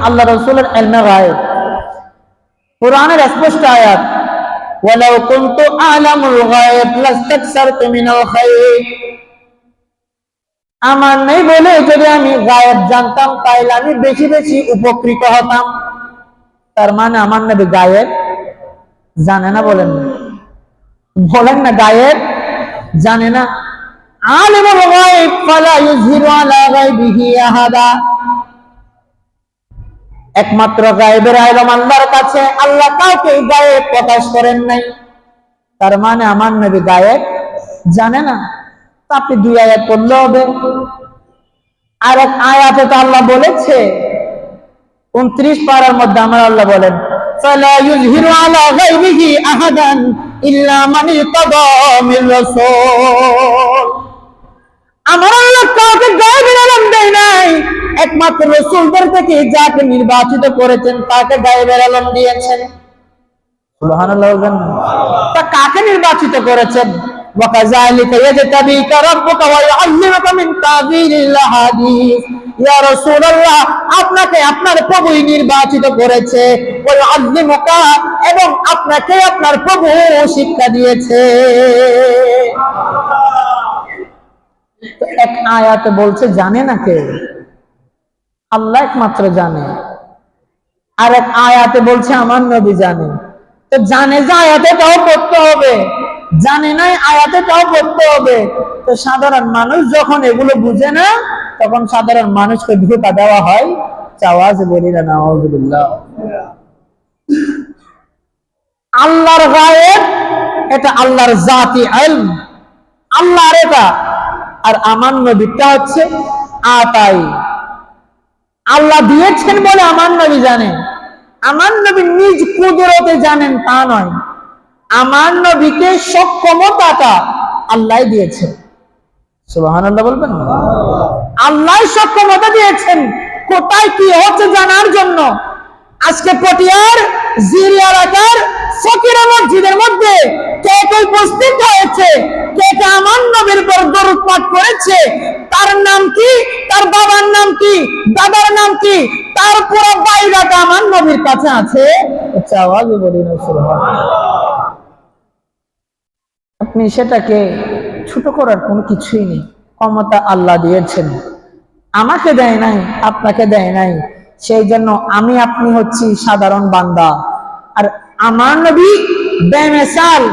আল্লাহ রাসূলের ইলমে গায়ব। কুরআনের স্পষ্ট আয়াত, ওয়ালাউ কুনতু আ'লামুল গায়ব লাস্তাকসারতু মিনাল খায়র। আমার নেই বলে যদি আমি গায়েব জানতাম তাহলে আমি বেশি বেশি উপকৃত হতাম। তার মানে আমার নবী গায়েব জানে না, বলেন না গায়েব জানে না। আলিমুল গায়ব ফালা ইউযহিরু আলা গায়বিহি আহাদা। একমাত্র গায়েবের ইলম আল্লাহর কাছে, আল্লাহ কাউকে গায়েব প্রকাশ করেন নাই। তার মানে আমার নবী গায়েব জানে না। আপনি দুই আয়াত পড়লে হবে। আর এক আয়াতে তো আল্লাহ বলেছে 29 পারার মধ্যে আমার আল্লাহ বলেন, ফালা ইউযহিরু আলা গায়বিহি আহাদান ইল্লা মান ইরতাদা মির রাসূল। আমার আল্লাহ কাউকে গায়েবের ইলম দেয় নাই, একমাত্র রাসূলদের থেকে যাকে নির্বাচিত করেছেন তাকে গায়েবের ইলম দিয়েছেন। সুবহানাল্লাহ। তা কাকে নির্বাচিত করেছেন? ওয়াকাযালিকা ইয়াজতাবিকা রাব্বুকা ওয়া ইউআল্লিমুকা মিন তা'বিলিল হাদিস। ইয়া রাসূলুল্লাহ, আপনাকে আপনার প্রভুই নির্বাচিত করেছে। ওয়া ইউআল্লিমুকা, এবং আপনাকে আপনার প্রভু শিক্ষা দিয়েছে। তো এক আয়াতে বলছে জানে না কে? আল্লাহ একমাত্র জানে। আর এক আয়াতে বলছে আমার নবী জানে। তো জানে যে আয়াতেটাও পড়তে হবে, জানে নাই আয়াতেটাও পড়তে হবে। তো সাধারণ মানুষ যখন এগুলো বুঝে না, তখন সাধারণ মানুষকে ধোঁকা দেওয়া হয়। আওয়াজ বলি না নাউযুবিল্লাহ। আল্লাহর গায়েব এটা আল্লাহর জাতি ইলম, আল্লাহর এটা। আর আমার নবীটা হচ্ছে আতাই, আল্লাহ দিয়েছেন বলে আমার নবী জানেন। আমার নবী নিজ কুদরতে জানেন তা নয়, আমার নবীকে সক্ষমতাটা আল্লাহ দিয়েছেন। সুবহানাল্লাহ বলবেন না? আল্লাহ সক্ষমতা দিয়েছেন কোথায় কি হচ্ছে জানার জন্য। আজকে পটিয়ার জিরি এলাকার ফকিরা মসজিদের মধ্যে কে কে উপস্থিত হয়েছে, কে কে আমার নবীর উপর দরুদ পাঠ করেছে, তার নাম কি, তার বাবার নাম কি, দাদার নাম কি, তার পুরো বায়োডাটা আমার নবীর কাছে আছে। আওয়াজ বলি না সুবহানাল্লাহ। আপনি সেটাকে ছোট করার কোনো কিছুই নেই। ক্ষমতা আল্লাহ দিয়েছেন, আমাকে দেয় নাই, আপনাকে দেয় নাই। সেই জন্য আমি আপনি হচ্ছি সাধারণ বান্দা। আর আমার নবী বেমিসাল,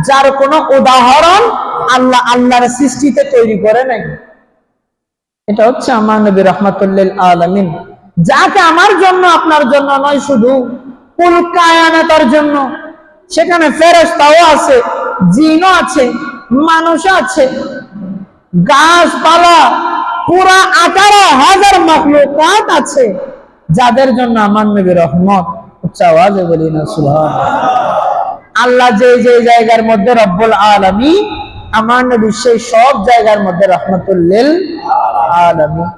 যার কোনো উদাহরণ আল্লাহ আল্লাহর সৃষ্টিতে তৈরি করে নাই। এটা হচ্ছে আমার নবী রাহমাতুল লিল আলামিন, যাকে আমার জন্য আপনার জন্য নয়, শুধু কুল কায়নাতের জন্য। সেখানে ফেরেশতাও আছে, জিনও আছে, মানুষ আছে, গাছপালা, পুরা 18,000 মাখলুকাত আছে, যাদের জন্য আমার নবী রহমত। আওয়াজে বলি না সুবহানাল্লাহ। আল্লাহ যে যে জায়গার মধ্যে রব্বুল আলামিন, আমার নবী সেই সব জায়গার মধ্যে রহমাতুল লিল আলামিন।